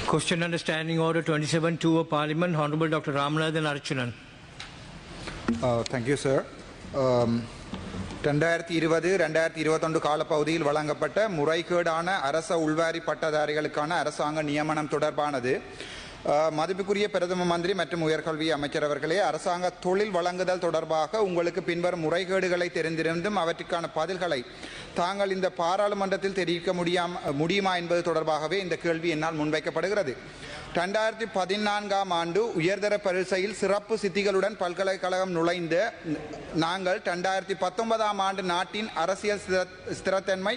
Question under Standing Order 27-2 of Parliament, Honorable Dr. Ramanathan Archunan. Thank you, sir. 2020-2021 காலப்பகுதியில் வழங்கப்பட்ட முறைகேடான அரச உள்வாரி பட்டதாரிகளுக்கான அரசாங்க நியமனம் தொடர்பானது மதிப்புக்குரிய பிரதம மந்திரி மற்றும் உயர்கல்வி அமைச்சர் அவர்களே, அரசாங்க தொழில் வழங்குதல் தொடர்பாக உங்களுக்கு பின்வரும் முறைகேடுகளை தெரிந்திருந்தும் அவற்றுக்கான பதில்களை தாங்கள் இந்த பாராளுமன்றத்தில் தெரிவிக்க முடியுமா என்பது தொடர்பாகவே இந்த கேள்வி என்னால் முன்வைக்கப்படுகிறது. 2014ஆம் ஆண்டு உயர்தர பரீட்சையில் சிறப்பு சித்திகளுடன் பல்கலைக்கழகம் நுழைந்த நாங்கள் 2019ஆம் ஆண்டு நாட்டின் அரசியல் ஸ்திரத்தன்மை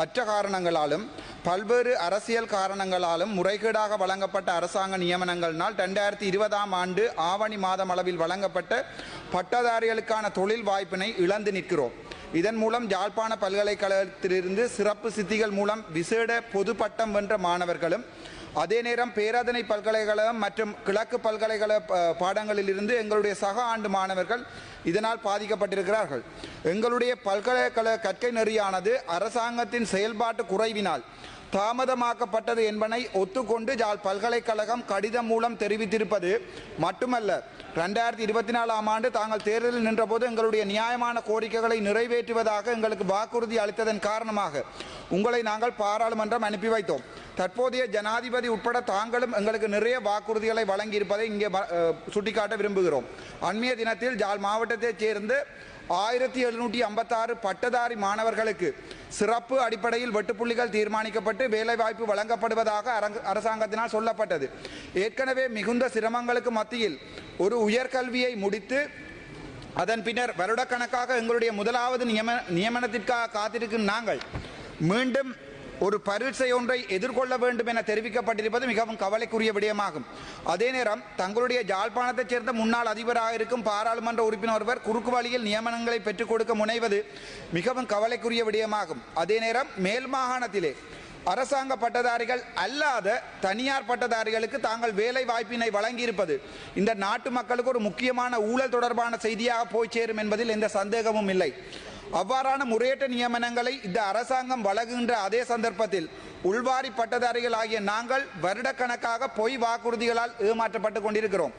அற்ற காரணங்களாலும் பல்வேறு அரசியல் காரணங்களாலும் முறைகேடாக வழங்கப்பட்ட அரசாங்க நியமனங்களினால் 2020ஆம் ஆண்டு ஆவணி மாதம் அளவில் வழங்கப்பட்ட பட்டதாரிகளுக்கான தொழில் வாய்ப்பினை இழந்து நிற்கிறோம். இதன் மூலம் யாழ்ப்பாண பல்கலைக்கழகத்திலிருந்து சிறப்பு சித்திகள் மூலம் விசேட பொது பட்டம் வென்ற மாணவர்களும், அதே நேரம் பேராதனை பல்கலைக்கழகம் மற்றும் கிழக்கு பல்கலைக்கழக பாடங்களிலிருந்து எங்களுடைய சக ஆண்டு மாணவர்கள் இதனால் பாதிக்கப்பட்டிருக்கிறார்கள். எங்களுடைய பல்கலைக்கழக கற்கை நெறியானது அரசாங்கத்தின் செயல்பாட்டு குறைவினால் தாமதமாக்கப்பட்டது என்பதை ஒத்துக்கொண்டு யாழ் பல்கலைக்கழகம் கடிதம் மூலம் தெரிவித்திருப்பது மட்டுமல்ல, 2024ஆம் ஆண்டு தாங்கள் தேர்தலில் நின்றபோது எங்களுடைய நியாயமான கோரிக்கைகளை நிறைவேற்றுவதாக எங்களுக்கு வாக்குறுதி அளித்ததன் காரணமாக உங்களை நாங்கள் பாராளுமன்றம் அனுப்பி வைத்தோம். தற்போதைய ஜனாதிபதி உட்பட தாங்களும் எங்களுக்கு நிறைய வாக்குறுதிகளை வழங்கியிருப்பதை இங்கே சுட்டிக்காட்ட விரும்புகிறோம். அண்மைய தினத்தில் யாழ் மாவட்டத்தைச் சேர்ந்து 1756 பட்டதாரி மாணவர்களுக்கு சிறப்பு அடிப்படையில் வெட்டுப்புள்ளிகள் தீர்மானிக்கப்பட்டு வேலைவாய்ப்பு வழங்கப்படுவதாக அரசாங்கத்தினால் சொல்லப்பட்டது. ஏற்கனவே மிகுந்த சிரமங்களுக்கு மத்தியில் ஒரு உயர்கல்வியை முடித்து அதன் பின்னர் வருடக்கணக்காக எங்களுடைய முதலாவது நியமனத்திற்காக காத்திருக்கும் நாங்கள் மீண்டும் ஒரு பரீட்சை ஒன்றை எதிர்கொள்ள வேண்டும் என தெரிவிக்கப்பட்டிருப்பது மிகவும் கவலைக்குரிய விடயமாகும். அதே நேரம் தங்களுடைய யாழ்ப்பாணத்தைச் சேர்ந்த முன்னாள் அதிபராக இருக்கும் பாராளுமன்ற உறுப்பினர் ஒருவர் குறுக்கு வழியில் நியமனங்களை பெற்றுக் கொடுக்க முனைவது மிகவும் கவலைக்குரிய விடயமாகும். அதே நேரம் மேல் மாகாணத்திலே அரசாங்க பட்டதாரிகள் அல்லாத தனியார் பட்டதாரிகளுக்கு தாங்கள் வேலை வாய்ப்பினை வழங்கியிருப்பது இந்த நாட்டு மக்களுக்கு ஒரு முக்கியமான ஊழல் தொடர்பான செய்தியாக போய் சேரும் என்பதில் எந்த சந்தேகமும் இல்லை. அவ்வாறான முறையற்ற நியமனங்களை இந்த அரசாங்கம் வழங்குகின்ற அதே சந்தர்ப்பத்தில் உள்வாரி பட்டதாரிகள் ஆகிய நாங்கள் வருடக்கணக்காக பொய் வாக்குறுதிகளால் ஏமாற்றப்பட்டு கொண்டிருக்கிறோம்.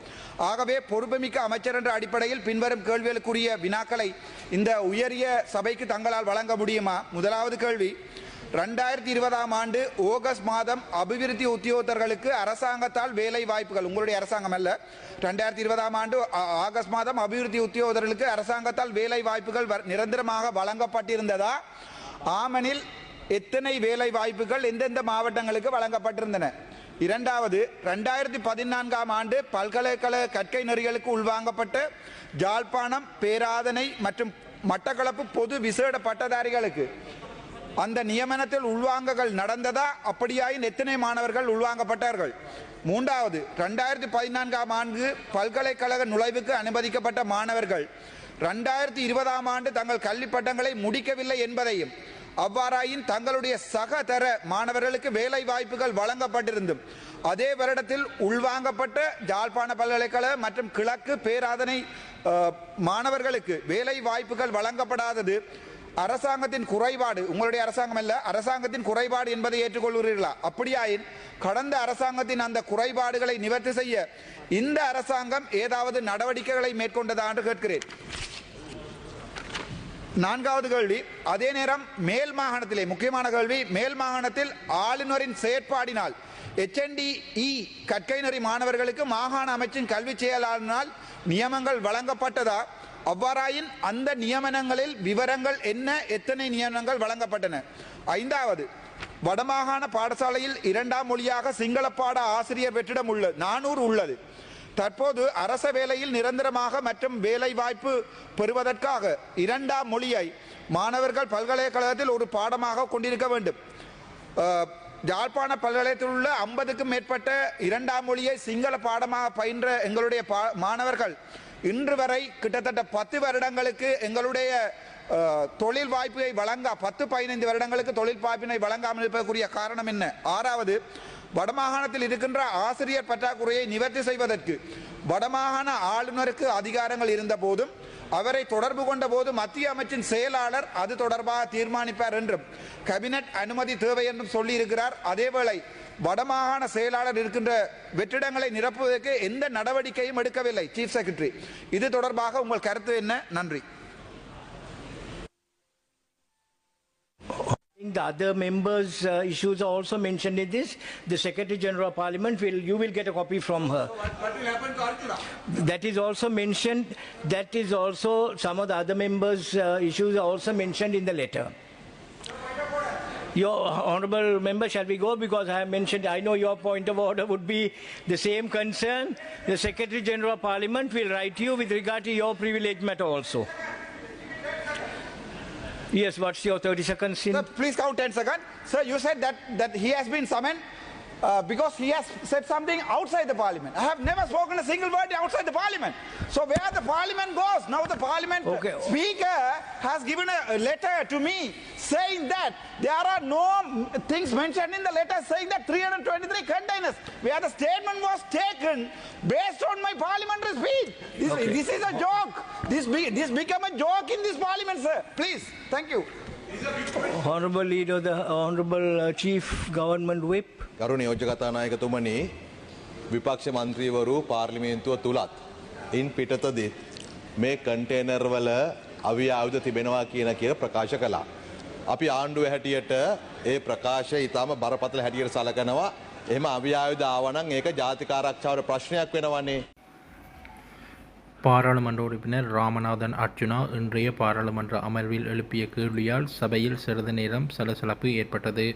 ஆகவே பொறுப்புமிக்க அமைச்சர் என்ற அடிப்படையில் பின்வரும் கேள்விகளுக்குரிய வினாக்களை இந்த உயரிய சபைக்கு தங்களால் வழங்க முடியுமா? முதலாவது கேள்வி, 2020ஆம் ஆண்டு ஆகஸ்ட் மாதம் அபிவிருத்தி உத்தியோகத்தர்களுக்கு அரசாங்கத்தால் வேலை வாய்ப்புகள், உங்களுடைய அரசாங்கம் அல்ல, 2020ஆம் ஆண்டு ஆகஸ்ட் மாதம் அபிவிருத்தி உத்தியோகத்தர்களுக்கு அரசாங்கத்தால் வேலை வாய்ப்புகள் நிரந்தரமாக வழங்கப்பட்டிருந்ததா? ஆமனில் எத்தனை வேலை வாய்ப்புகள் எந்தெந்த மாவட்டங்களுக்கு வழங்கப்பட்டிருந்தன? இரண்டாவது, 2014ஆம் ஆண்டு பல்கலைக்கழக கற்கை நெறிகளுக்கு உள்வாங்கப்பட்ட யாழ்ப்பாணம், பேராதனை மற்றும் மட்டக்களப்பு பொது விசேட பட்டதாரிகளுக்கு அந்த நியமனத்தில் உள்வாங்கல்கள் நடந்ததா? அப்படியாயின் எத்தனை மாணவர்கள் உள்வாங்கப்பட்டார்கள்? மூன்றாவது, 2014ஆம் ஆண்டு பல்கலைக்கழக நுழைவுக்கு அனுமதிக்கப்பட்ட மாணவர்கள் 2020ஆம் ஆண்டு தங்கள் கல்வி பட்டங்களை முடிக்கவில்லை என்பதையும், அவ்வாறாயின் தங்களுடைய சக தர மாணவர்களுக்கு வேலை வாய்ப்புகள் வழங்கப்பட்டிருந்தும் அதே வருடத்தில் உள்வாங்கப்பட்ட யாழ்ப்பாண பல்கலைக்கழக மற்றும் கிழக்கு பேராதனை மாணவர்களுக்கு வேலை வாய்ப்புகள் வழங்கப்படாதது அரசாங்கத்தின் குறைபாடு, உங்களுடைய அரசாங்கம் அல்ல, அரசாங்கத்தின் குறைபாடு என்பதை ஏற்றுக்கொள்கிறீர்களா? அப்படியாயின் கடந்த அரசாங்கத்தின் அந்த குறைபாடுகளை நிவர்த்தி செய்ய இந்த அரசாங்கம் ஏதாவது நடவடிக்கைகளை மேற்கொண்டதா என்று கேட்கிறேன். நான்காவது கேள்வி, அதே நேரம் மேல் மாகாணத்திலே முக்கியமான கேள்வி, மேல் மாகாணத்தில் ஆளுநரின் செயற்பாடினால் HNDE கற்கை நெறி மாணவர்களுக்கு மாகாண அமைச்சின் கல்வி செயலாளரினால் நியமனங்கள் வழங்கப்பட்டதா? அவ்வாறாயின் அந்த நியமனங்களில் விவரங்கள் என்ன? எத்தனை நியமனங்கள் வழங்கப்பட்டன? ஐந்தாவது, வடமாகாண பாடசாலையில் 2ஆம் மொழியாக சிங்கள பாட ஆசிரியர் வெற்றிடம் 400 உள்ளது. தற்போது அரச வேலையில் நிரந்தரமாக மற்றும் வேலை வாய்ப்பு பெறுவதற்காக 2ஆம் மொழியை மாணவர்கள் பல்கலைக்கழகத்தில் ஒரு பாடமாக கொண்டிருக்க வேண்டும். யாழ்ப்பாண பல்கலைக்கழகத்தில் உள்ள 50க்கும் மேற்பட்ட 2ஆம் மொழியை சிங்கள பாடமாக பயின்ற எங்களுடைய மாணவர்கள் இன்று வரை கிட்டத்தட்ட 10 வருடங்களுக்கு எங்களுடைய தொழில் வாய்ப்பை வழங்க 10-15 வருடங்களுக்கு தொழில் வாய்ப்பினை வழங்காமல் இருப்பதற்குரிய காரணம் என்ன? ஆறாவது, வடமாகாணத்தில் இருக்கின்ற ஆசிரியர் பற்றாக்குறையை நிவர்த்தி செய்வதற்கு வடமாகாண ஆளுநருக்கு அதிகாரங்கள் இருந்த போதும் அவரை தொடர்பு கொண்ட போது மத்திய அமைச்சின் செயலாளர் அது தொடர்பாக தீர்மானிப்பார் என்றும் கேபினட் அனுமதி தேவை என்றும் சொல்லியிருக்கிறார். அதேவேளை வடமாகாண செயலாளர் இருக்கின்ற வெற்றிடங்களை நிரப்புவதற்கு எந்த நடவடிக்கையும் எடுக்கவில்லை சீஃப் செக்ரட்டரி. இது தொடர்பாக உங்கள் கருத்து என்ன? நன்றி. The other members' issues are also mentioned in this. The Secretary General of Parliament you will get a copy from her. What will happen to Archana? That is also mentioned. That is also some of the other members' issues are also mentioned in the letter. Your honourable member, shall we go? Because I have mentioned, I know your point of order would be the same concern. The Secretary General of Parliament will write you with regard to your privilege matter also. Yes, what's your 30 seconds? Sir, please count 10 seconds. Sir, you said that he has been summoned because he has said something outside the parliament. I have never spoken a single word outside the parliament. So where the parliament goes, now the parliament speaker has given a letter to me saying that there are no things mentioned in the letter saying that 323 containers, where the statement was taken based on my parliamentary speech. This is a joke. This become a joke in this parliament, sir. Please, thank you. Honourable Leader, the Honourable Chief Government Whip. ගරු නියෝජ්‍ය කතානායකතුමනි, විපක්ෂ මන්ත්‍රීවරු පාර්ලිමේන්තුව තුලත් ඉන් පිටතදී මේ container වල අවි ආයුධ තිබෙනවා කියන ප්‍රකාශ කළා. අපි ආණ්ඩුව හැටියට ඒ ප්‍රකාශය ඊටම බරපතල හැටියට සලකනවා. එහෙම අවි ආයුධ ආවනම් ඒක ජාතික ආරක්ෂාවට ප්‍රශ්නයක් වෙනවනේ. பாராளுமன்ற உறுப்பினர் ராமநாதன் அர்ச்சுனா இன்றைய பாராளுமன்ற அமர்வில் எழுப்பிய கேள்வியால் சபையில் சிறிது நேரம் சலசலப்பு ஏற்பட்டது.